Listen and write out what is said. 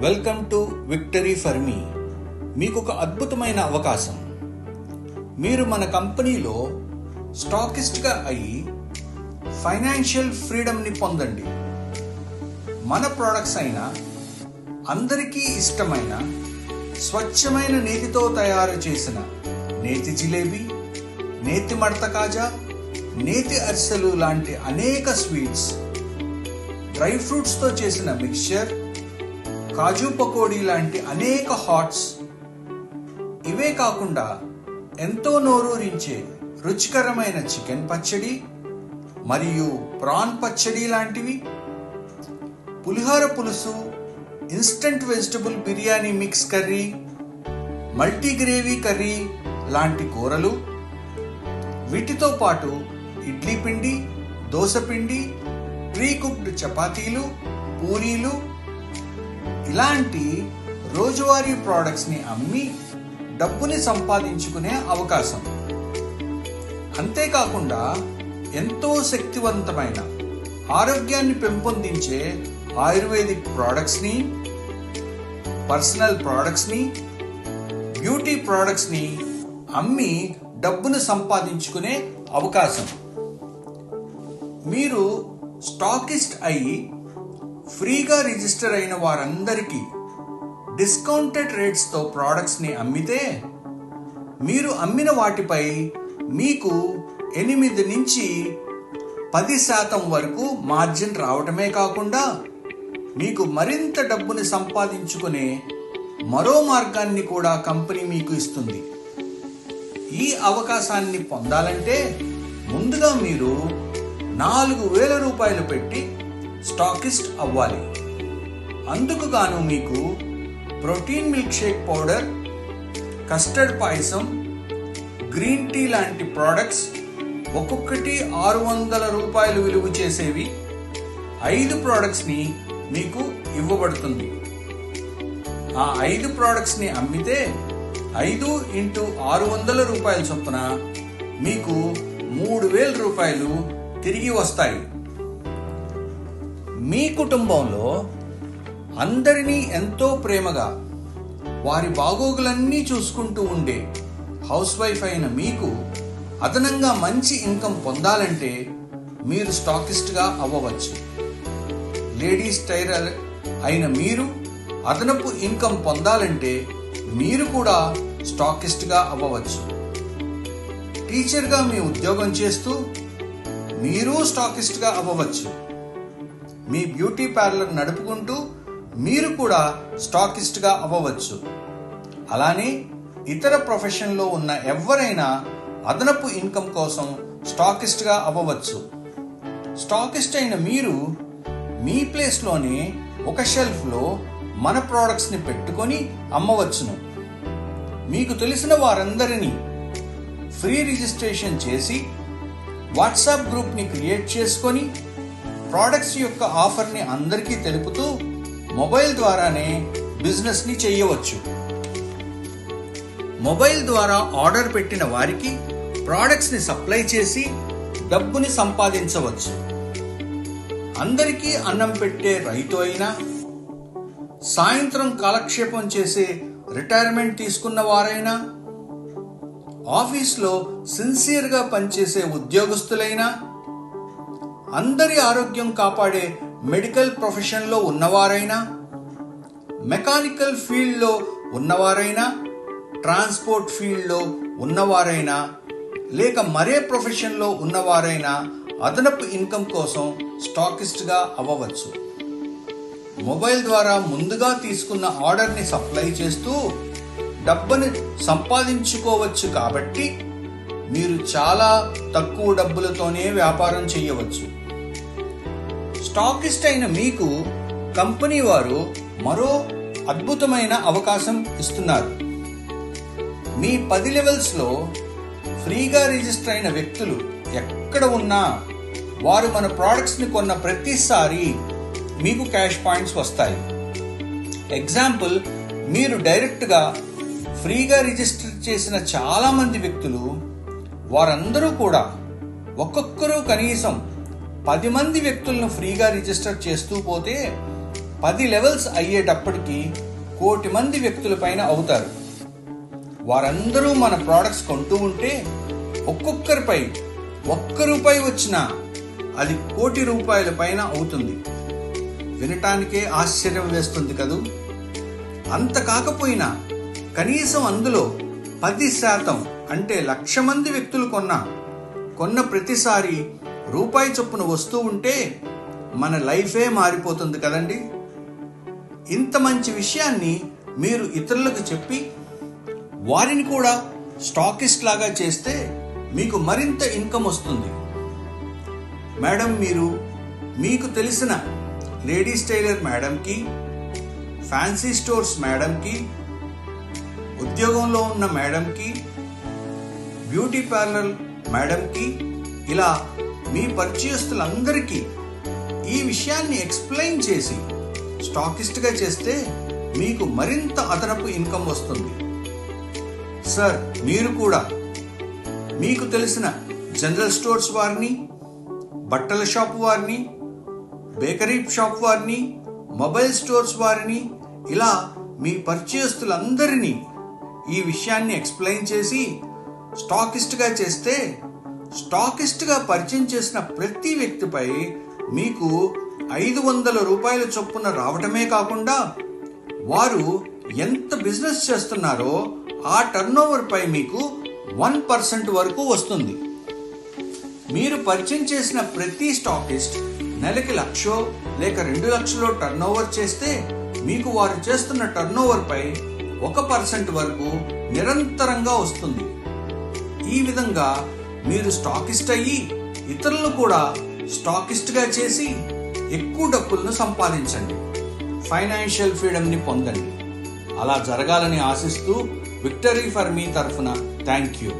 Welcome to victory for me. మీకు ఒక అద్భుతమైన అవకాశం. మీరు మన కంపెనీలో స్టాకిస్ట్గా అయ్యి ఫైనాన్షియల్ ఫ్రీడమ్ని పొందండి. మన ప్రోడక్ట్స్ అయిన అందరికీ ఇష్టమైన స్వచ్ఛమైన నేతితో తయారు చేసిన నేతి జిలేబీ, నేతి మడత కాజా, నేతి అరిసెలు లాంటి అనేక స్వీట్స్, డ్రై ఫ్రూట్స్తో చేసిన మిక్స్చర్, కాజు పకోడీ లాంటి అనేక హాట్స్, ఇవే కాకుండా ఎంతో నోరూరించే రుచికరమైన చికెన్ పచ్చడి మరియు ప్రాన్ పచ్చడి లాంటివి, పులిహోర పులుసు, instant vegetable biryani mix curry, multi gravy curry లాంటి కూరలు, వీటితో పాటు ఇడ్లీ పిండి, దోస పిండి, ప్రీ కుక్డ్ చపాతీలు, పూరీలు ఇలాంటి రోజువారీ ప్రోడక్ట్స్ని అమ్మి డబ్బుని సంపాదించుకునే అవకాశం. అంతేకాకుండా ఎంతో శక్తివంతమైన ఆరోగ్యాన్ని పెంపొందించే ఆయుర్వేదిక్ ప్రోడక్ట్స్ని, పర్సనల్ ప్రోడక్ట్స్ని, బ్యూటీ ప్రోడక్ట్స్ని అమ్మి డబ్బును సంపాదించుకునే అవకాశం. మీరు స్టాకిస్ట్ అయి ఫ్రీగా రిజిస్టర్ అయిన వారందరికీ డిస్కౌంటెడ్ రేట్స్తో ప్రోడక్ట్స్ని అమ్మితే మీరు అమ్మిన వాటిపై మీకు 8 నుంచి 10% వరకు మార్జిన్ రావటమే కాకుండా మీకు మరింత డబ్బుని సంపాదించుకునే మరో మార్గాన్ని కూడా కంపెనీ మీకు ఇస్తుంది. ఈ అవకాశాన్ని పొందాలంటే ముందుగా మీరు 4,000 రూపాయలు పెట్టి స్టాకిస్ట్ అవ్వాలి. అందుకు గాను మీకు protein milk shake powder, custard పాయసం, గ్రీన్ టీ లాంటి ప్రోడక్ట్స్ ఒక్కొక్కటి 600 రూపాయలు విలువ చేసేవి 5 ప్రోడక్ట్స్ని మీకు ఇవ్వబడుతుంది. ఆ 5 ప్రోడక్ట్స్ని అమ్మితే 5 × 600 రూపాయల చొప్పున మీకు 3,000 రూపాయలు తిరిగి వస్తాయి. మీ కుటుంబంలో అందరినీ ఎంతో ప్రేమగా వారి బాగోగులన్నీ చూసుకుంటూ ఉండే హౌస్ వైఫ్ అయిన మీకు అదనంగా మంచి ఇన్కమ్ పొందాలంటే మీరు స్టాకిస్ట్గా అవ్వవచ్చు. లేడీస్ టైలర్ అయిన మీరు అదనపు ఇన్కమ్ పొందాలంటే మీరు కూడా స్టాకిస్ట్గా అవ్వవచ్చు. టీచర్గా మీ ఉద్యోగం చేస్తూ మీరు స్టాకిస్ట్గా అవ్వవచ్చు. మీ బ్యూటీ పార్లర్ నడుపుకుంటూ మీరు కూడా స్టాకిస్ట్గా అవ్వవచ్చు. అలానే ఇతర ప్రొఫెషన్లో ఉన్న ఎవరైనా అదనపు ఇన్కమ్ కోసం స్టాకిస్ట్గా అవ్వవచ్చు. స్టాకిస్ట్ అయిన మీరు మీ ప్లేస్లోనే ఒక షెల్ఫ్లో మన ప్రోడక్ట్స్ని పెట్టుకొని అమ్మవచ్చును. మీకు తెలిసిన వారందరినీ ఫ్రీ రిజిస్ట్రేషన్ చేసి వాట్సాప్ గ్రూప్ని క్రియేట్ చేసుకొని ప్రోడక్ట్స్ యొక్క ఆఫర్ని అందరికీ తెలుపుతూ మొబైల్ ద్వారానే బిజినెస్ని చేయవచ్చు. మొబైల్ ద్వారా ఆర్డర్ పెట్టిన వారికి ప్రోడక్ట్స్ని సప్లై చేసి డబ్బుని సంపాదించవచ్చు. అందరికీ అన్నం పెట్టే రైతు అయినా, సాయంత్రం కాలక్షేపం చేసే రిటైర్మెంట్ తీసుకున్న వారైనా, ఆఫీస్లో సిన్సియర్గా పనిచేసే ఉద్యోగస్తులైనా, అందరి ఆరోగ్యం కాపాడే మెడికల్ ప్రొఫెషన్లో ఉన్నవారైనా, మెకానికల్ ఫీల్డ్లో ఉన్నవారైనా, ట్రాన్స్పోర్ట్ ఫీల్డ్లో ఉన్నవారైనా, లేక మరే ప్రొఫెషన్లో ఉన్నవారైనా అదనపు ఇన్కమ్ కోసం స్టాకిస్ట్గా అవ్వవచ్చు. మొబైల్ ద్వారా ముందుగా తీసుకున్న ఆర్డర్ని సప్లై చేస్తూ డబ్బుని సంపాదించుకోవచ్చు. కాబట్టి మీరు చాలా తక్కువ డబ్బులతోనే వ్యాపారం చేయవచ్చు. స్టాకిస్ట్ అయిన మీకు కంపెనీ వారు మరో అద్భుతమైన అవకాశం ఇస్తున్నారు. మీ 10 లెవెల్స్లో ఫ్రీగా రిజిస్టర్ అయిన వ్యక్తులు ఎక్కడ ఉన్నా వారు మన ప్రోడక్ట్స్ని కొన్న ప్రతిసారి మీకు క్యాష్ పాయింట్స్ వస్తాయి. ఎగ్జాంపుల్, మీరు డైరెక్ట్గా ఫ్రీగా రిజిస్టర్ చేసిన చాలామంది వ్యక్తులు వారందరూ కూడా ఒక్కొక్కరు కనీసం 10 మంది వ్యక్తులను ఫ్రీగా రిజిస్టర్ చేస్తూ పోతే 10 లెవెల్స్ అయ్యేటప్పటికి 1 కోటి మంది వ్యక్తుల పైన అవుతారు. వారందరూ మన ప్రోడక్ట్స్ కొంటూ ఉంటే ఒక్కొక్కరిపై ₹1 వచ్చినా అది 1 కోటి రూపాయల పైన అవుతుంది. వినటానికే ఆశ్చర్యం వేస్తుంది కదూ. అంత కాకపోయినా కనీసం అందులో 10% అంటే 1,00,000 మంది వ్యక్తులు కొన్న ప్రతిసారి రూపాయి చొప్పున వస్తూ ఉంటే మన లైఫే మారిపోతుంది కదండి. ఇంత మంచి విషయాన్ని మీరు ఇతరులకు చెప్పి వారిని కూడా స్టాకిస్ట్ లాగా చేస్తే మీకు మరింత ఇన్కమ్ వస్తుంది. మేడం, మీకు తెలిసిన లేడీస్ టైలర్ మేడంకి, ఫ్యాన్సీ స్టోర్స్ మేడంకి, ఉద్యోగంలో ఉన్న మేడంకి, బ్యూటీ పార్లర్ మేడంకి, ఇలా మీ పరిచయస్తులందరికీ ఈ విషయాన్ని ఎక్స్ప్లెయిన్ చేసి స్టాకిస్ట్గా చేస్తే మీకు మరింత అదనపు ఇన్కమ్ వస్తుంది. సార్, మీరు కూడా మీకు తెలిసిన జనరల్ స్టోర్స్ వారిని, బట్టల షాప్ వారిని, బేకరీ షాప్ వారిని, మొబైల్ స్టోర్స్ వారిని, ఇలా మీ పరిచయస్తులందరినీ ఈ విషయాన్ని ఎక్స్ప్లెయిన్ చేసి స్టాకిస్ట్గా చేస్తే స్టాకిస్ట్గా పరిచయం చేసిన ప్రతి వ్యక్తిపై మీకు ₹500 చొప్పున రావటమే కాకుండా వారు ఎంత బిజినెస్ చేస్తున్నారో ఆ టర్నోవర్ పై మీకు 1% వరకు వస్తుంది. మీరు పరిచయం చేసిన ప్రతి స్టాకిస్ట్ నెలకి 1,00,000 లేక 2,00,000 టర్నోవర్ చేస్తే మీకు వారు చేస్తున్న టర్నోవర్ పై 1% వరకు నిరంతరంగా వస్తుంది. ఈ విధంగా మీరు స్టాకిస్ట్ అయ్యి ఇతరులను కూడా స్టాకిస్ట్గా చేసి ఎక్కువ డబ్బులను సంపాదించండి. ఫైనాన్షియల్ ఫ్రీడమ్ని పొందండి. అలా జరగాలని ఆశిస్తూ విక్టరీ ఫర్ మీ తరఫున థ్యాంక్ యూ.